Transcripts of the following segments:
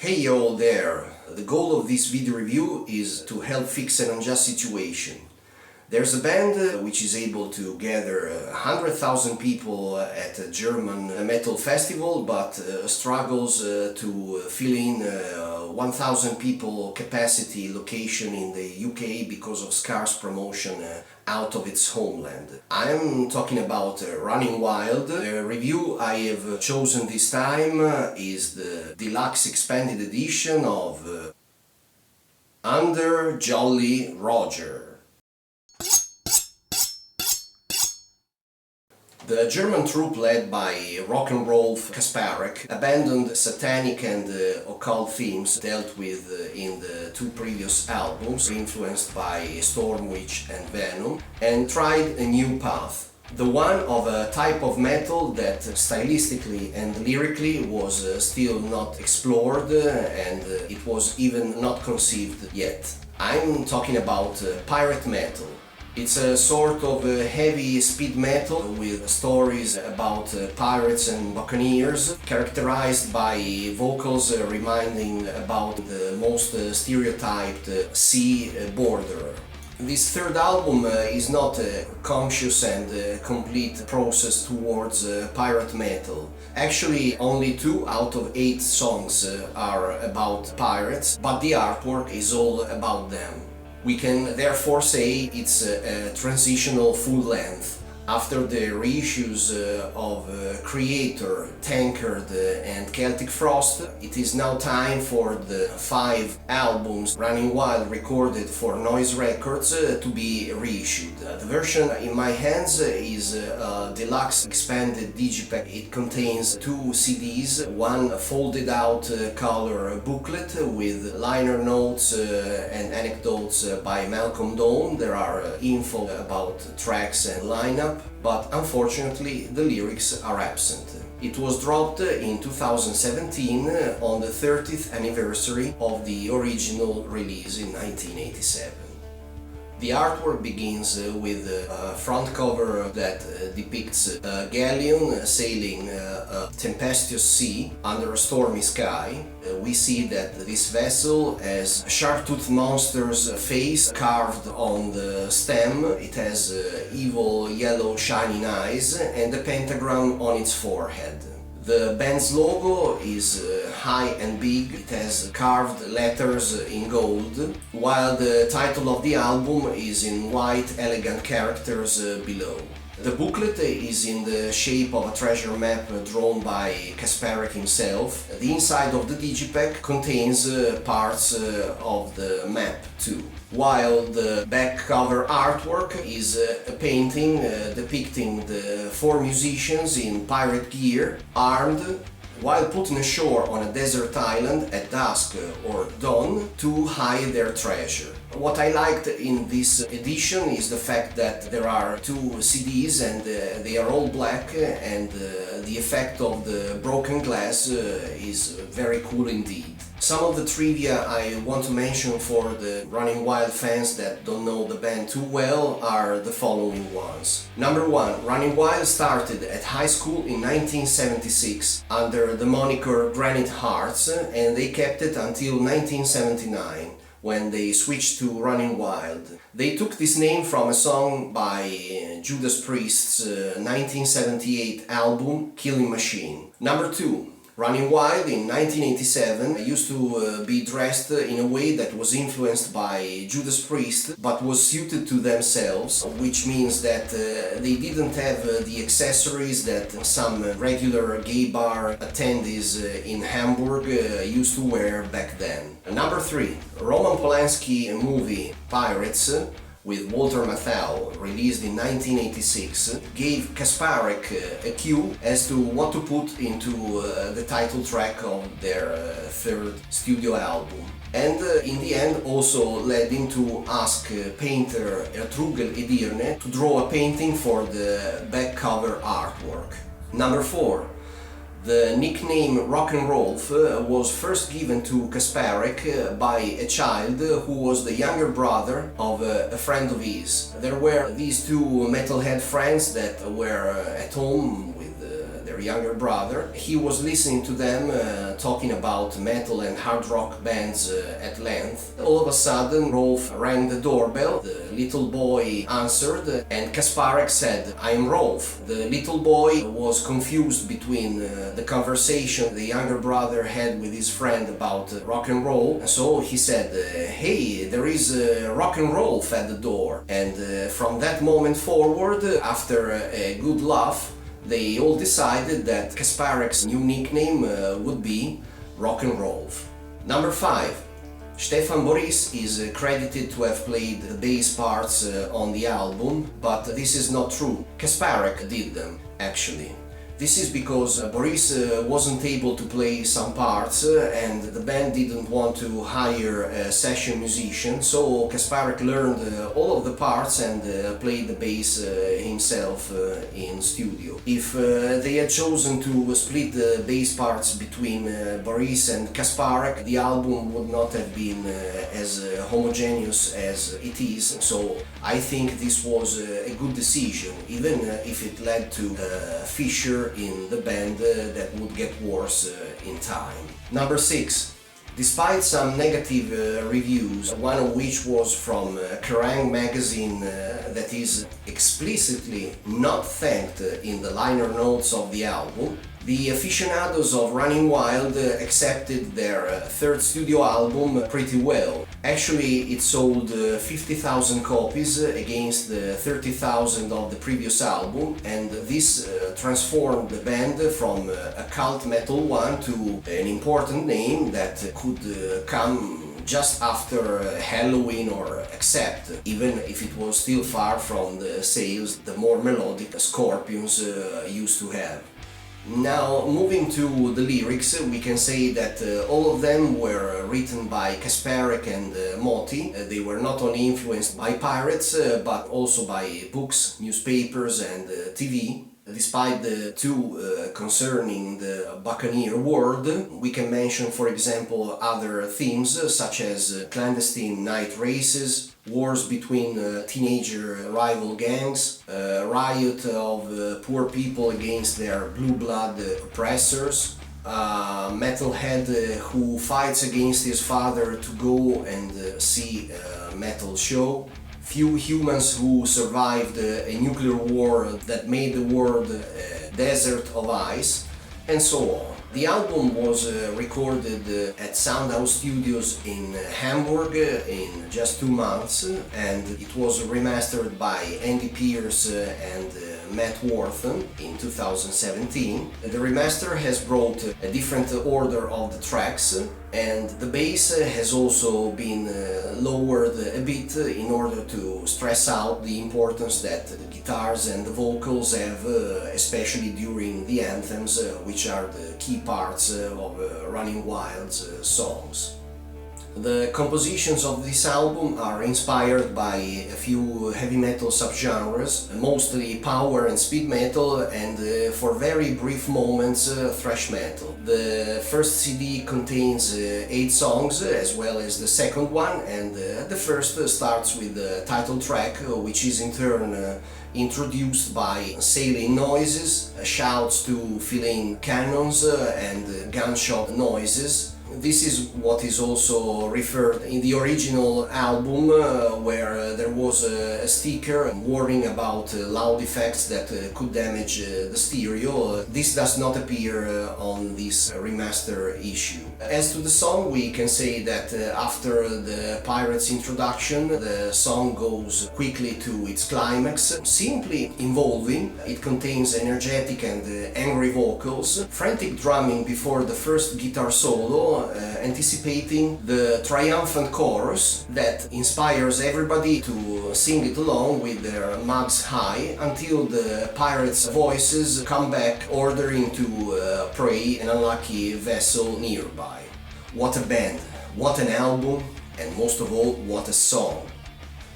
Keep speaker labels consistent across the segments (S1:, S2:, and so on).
S1: Hey all there! The goal of this video review is to help fix an unjust situation. There's a band which is able to gather 100,000 people at a German metal festival, but struggles to fill in 1,000 people capacity location in the UK because of scarce promotion out of its homeland. I'm talking about Running Wild. The review I have chosen this time is the deluxe expanded edition of Under Jolly Roger. The German troupe led by rock and roll Kasparek abandoned satanic and occult themes dealt with in the two previous albums, influenced by Stormwitch and Venom, and tried a new path. The one of a type of metal that stylistically and lyrically was still not explored and it was even not conceived yet. I'm talking about pirate metal. It's a sort of heavy speed metal with stories about pirates and buccaneers, characterized by vocals reminding about the most stereotyped sea borderer. This third album is not a conscious and complete process towards pirate metal. Actually, only 2 out of 8 songs are about pirates, but the artwork is all about them. We can therefore say it's a transitional full length. After the reissues of Creator, Tankard and Celtic Frost, it is now time for the 5 albums Running Wild recorded for Noise Records to be reissued. The version in my hands is a deluxe expanded digipack. It contains 2 CDs, one folded out color booklet with liner notes and anecdotes by Malcolm Dawn. There are info about tracks and lineup, but unfortunately the lyrics are absent. It was dropped in 2017 on the 30th anniversary of the original release in 1987. The artwork begins with a front cover that depicts a galleon sailing a tempestuous sea under a stormy sky. We see that this vessel has a sharp-toothed monster's face carved on the stem. It has evil yellow shining eyes and a pentagram on its forehead. The band's logo is high and big. It has carved letters in gold, while the title of the album is in white elegant characters below. The booklet is in the shape of a treasure map drawn by Kasparek himself. The inside of the digipack contains parts of the map too, while the back cover artwork is a painting depicting the 4 musicians in pirate gear, armed, while putting ashore on a desert island at dusk or dawn to hide their treasure. What I liked in this edition is the fact that there are 2 CDs and they are all black, and the effect of the broken glass is very cool indeed. Some of the trivia I want to mention for the Running Wild fans that don't know the band too well are the following ones. Number 1. Running Wild started at high school in 1976 under the moniker Granite Hearts, and they kept it until 1979. When they switched to Running Wild. They took this name from a song by Judas Priest's 1978 album Killing Machine. Number 2. Running Wild in 1987 used to be dressed in a way that was influenced by Judas Priest but was suited to themselves, which means that they didn't have the accessories that some regular gay bar attendees in Hamburg used to wear back then. Number 3. Roman Polanski movie Pirates with Walter Matthau, released in 1986, gave Kasparek a cue as to what to put into the title track of their 3rd studio album. And in the end also led him to ask painter Ertrugel Edirne to draw a painting for the back cover artwork. Number 4. The nickname Rock'n'Rolf was first given to Kasparek by a child who was the younger brother of a friend of his. There were these 2 metalhead friends that were at home with their younger brother. He was listening to them talking about metal and hard rock bands at length. All of a sudden, Rolf rang the doorbell. The little boy answered, and Kasparek said, "I'm Rolf." The little boy was confused between the conversation the younger brother had with his friend about rock and roll. So he said, "Hey, there is rock and roll at the door." And from that moment forward, after a good laugh, they all decided that Kasparek's new nickname would be Rock and Roll. Number 5. Stefan Boris is credited to have played the bass parts on the album, but this is not true. Kasparek did them, actually. This is because Boris wasn't able to play some parts and the band didn't want to hire a session musician, so Kasparek learned all of the parts and played the bass himself in studio. If they had chosen to split the bass parts between Boris and Kasparek, the album would not have been as homogeneous as it is, so I think this was a good decision, even if it led to a fissure in the band that would get worse in time. Number 6. Despite some negative reviews, one of which was from Kerrang! Magazine that is explicitly not thanked in the liner notes of the album, the aficionados of Running Wild accepted their third studio album pretty well. Actually, it sold 50,000 copies against the 30,000 of the previous album, and this transformed the band from a cult metal one to an important name that could come just after Halloween or Accept, even if it was still far from the sales the more melodic Scorpions used to have. Now, moving to the lyrics, we can say that all of them were written by Kasparek and Motti. They were not only influenced by pirates, but also by books, newspapers and TV. Despite the two concerning the Buccaneer world, we can mention, for example, other themes such as clandestine night races, wars between teenager rival gangs, riot of poor people against their blue blood oppressors, a metalhead who fights against his father to go and see a metal show, few humans who survived a nuclear war that made the world a desert of ice, and so on. The album was recorded at Soundhouse Studios in Hamburg in just 2 months, and it was remastered by Andy Pierce and Matt Wortham in 2017. The remaster has brought a different order of the tracks, and the bass has also been lowered a bit in order to stress out the importance that the guitars and the vocals have, especially during the anthems, which are the key parts of Running Wild's songs. The compositions of this album are inspired by a few heavy metal subgenres, mostly power and speed metal, and for very brief moments thrash metal. The first CD contains 8 songs, as well as the second one, and the first starts with the title track, which is in turn introduced by sailing noises, shouts to fill in cannons and gunshot noises. This is what is also referred in the original album, where there was a sticker warning about loud effects that could damage the stereo. This does not appear on this remaster issue. As to the song, we can say that after the Pirates introduction, the song goes quickly to its climax, simply involving. It contains energetic and angry vocals, frantic drumming before the first guitar solo, anticipating the triumphant chorus that inspires everybody to sing it along with their mugs high until the pirates' voices come back ordering to prey an unlucky vessel nearby. What a band, what an album, and most of all, what a song.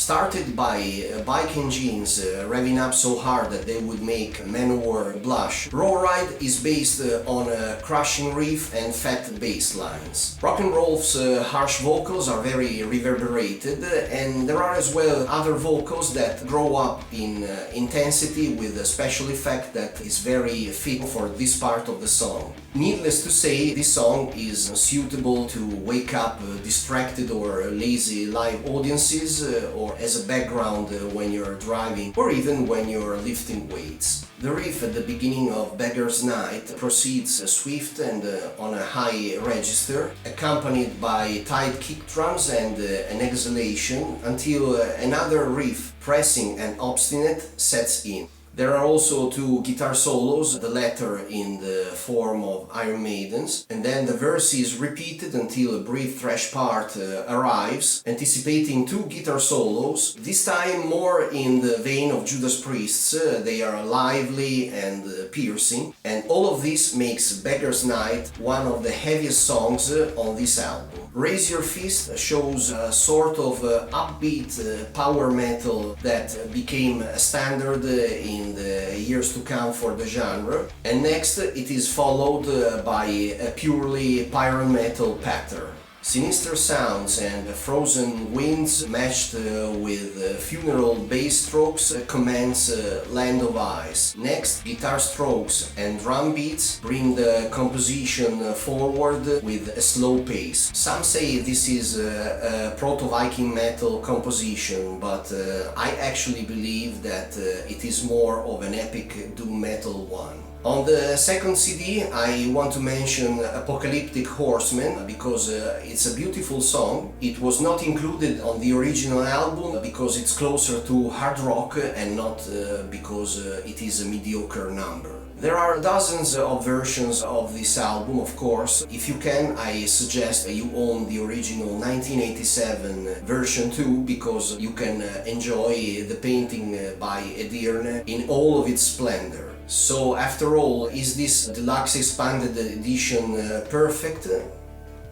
S1: Started by bike engines revving up so hard that they would make Manowar blush, Rawride is based on a crushing riff and fat bass lines. Rock'n'Roll's harsh vocals are very reverberated, and there are as well other vocals that grow up in intensity with a special effect that is very fit for this part of the song. Needless to say, this song is suitable to wake up distracted or lazy live audiences, or as a background when you're driving, or even when you're lifting weights. The riff at the beginning of Beggar's Night proceeds swift and on a high register, accompanied by tight kick drums and an exhalation, until another riff, pressing and obstinate, sets in. There are also two guitar solos, the latter in the form of Iron Maidens, and then the verse is repeated until a brief thrash part arrives, anticipating two guitar solos, this time more in the vein of Judas Priest's. They are lively and piercing, and all of this makes Beggar's Night one of the heaviest songs on this album. Raise Your Fist shows a sort of upbeat power metal that became a standard in the years to come for the genre, and next it is followed by a purely pyro metal pattern. Sinister sounds and frozen winds matched with funeral bass strokes commence Land of Ice. Next, guitar strokes and drum beats bring the composition forward with a slow pace. Some say this is a proto-Viking metal composition, but I actually believe that it is more of an epic doom metal one. On the second CD, I want to mention Apocalyptic Horsemen because it's a beautiful song. It was not included on the original album because it's closer to hard rock and not because it is a mediocre number. There are dozens of versions of this album, of course. If you can, I suggest you own the original 1987 version too, because you can enjoy the painting by Edirne in all of its splendor. So after all, is this deluxe expanded edition perfect?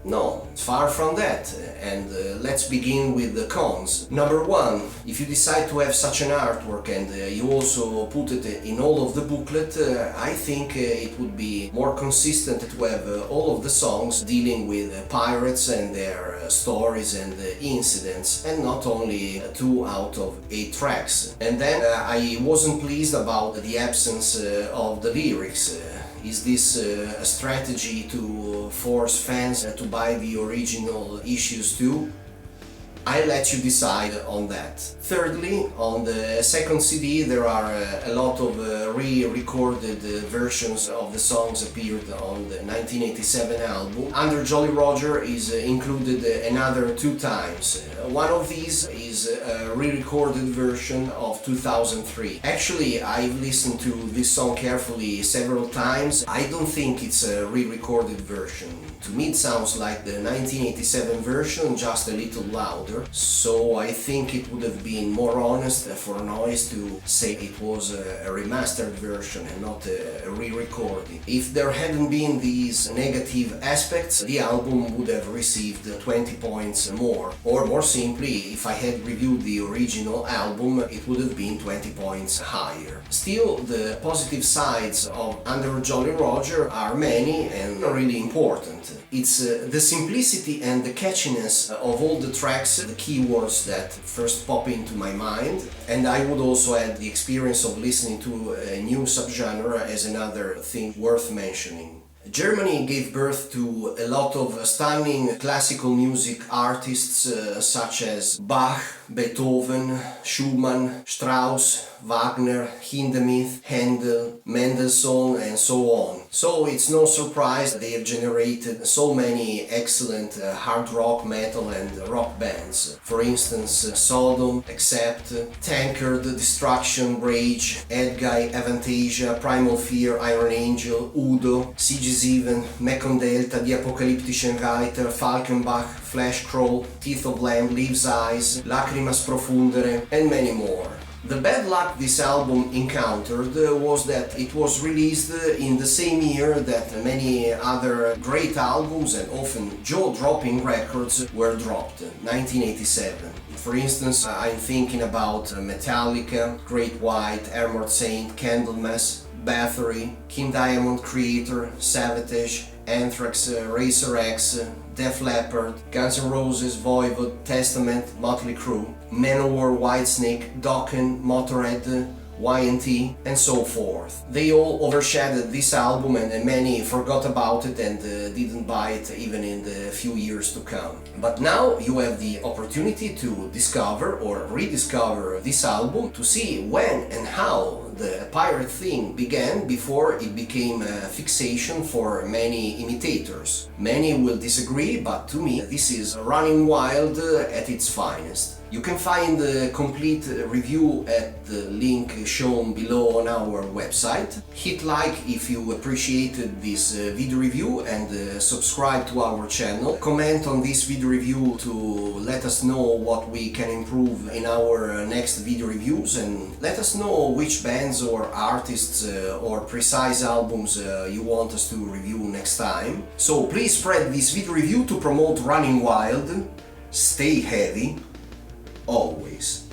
S1: No, far from that, and let's begin with the cons. Number one, if you decide to have such an artwork and you also put it in all of the booklet, I think it would be more consistent to have all of the songs dealing with pirates and their stories and incidents, and not only 2 out of 8 tracks. And then I wasn't pleased about the absence of the lyrics. Is this a strategy to force fans to buy the original issues too? I'll let you decide on that. Thirdly, on the second CD there are a lot of re-recorded versions of the songs appeared on the 1987 album. Under Jolly Roger is included another 2 times. One of these is a re-recorded version of 2003. Actually, I've listened to this song carefully several times. I don't think it's a re-recorded version. To me it sounds like the 1987 version, just a little louder, so I think it would have been more honest for Noise to say it was a remastered version and not a re-recording. If there hadn't been these negative aspects, the album would have received 20 points more, or more simply, if I had reviewed the original album, it would have been 20 points higher. Still, the positive sides of Under Jolly Roger are many and really important. It's the simplicity and the catchiness of all the tracks, the keywords that first pop into my mind, and I would also add the experience of listening to a new subgenre as another thing worth mentioning. Germany gave birth to a lot of stunning classical music artists such as Bach, Beethoven, Schumann, Strauss, Wagner, Hindemith, Handel, Mendelssohn, and so on. So it's no surprise they have generated so many excellent hard rock, metal and rock bands. For instance, Sodom, Accept, Tankard, Destruction, Rage, Edguy, Avantasia, Primal Fear, Iron Angel, Udo, CG7, Mekon Delta, Die Apokalyptischen Reiter, Falkenbach, Flash Crawl, Teeth of Lamb, Leaves Eyes, Lacrimas Profundere, and many more. The bad luck this album encountered was that it was released in the same year that many other great albums and often jaw-dropping records were dropped, 1987. For instance, I'm thinking about Metallica, Great White, Armored Saint, Candlemass, Bathory, King Diamond, Creator, Savatage, Anthrax, Racer X, Def Leppard, Guns N' Roses, Voivod, Testament, Motley Crue, Manowar, Whitesnake, Dokken, Motorhead, Y&T, and so forth. They all overshadowed this album and many forgot about it and didn't buy it even in the few years to come. But now you have the opportunity to discover or rediscover this album, to see when and how the pirate thing began before it became a fixation for many imitators. Many will disagree, but to me this is Running Wild at its finest. You can find the complete review at the link shown below on our website. Hit like if you appreciated this video review and subscribe to our channel. Comment on this video review to let us know what we can improve in our next video reviews, and let us know which bands or artists or precise albums you want us to review next time. So please spread this video review to promote Running Wild. Stay heavy always.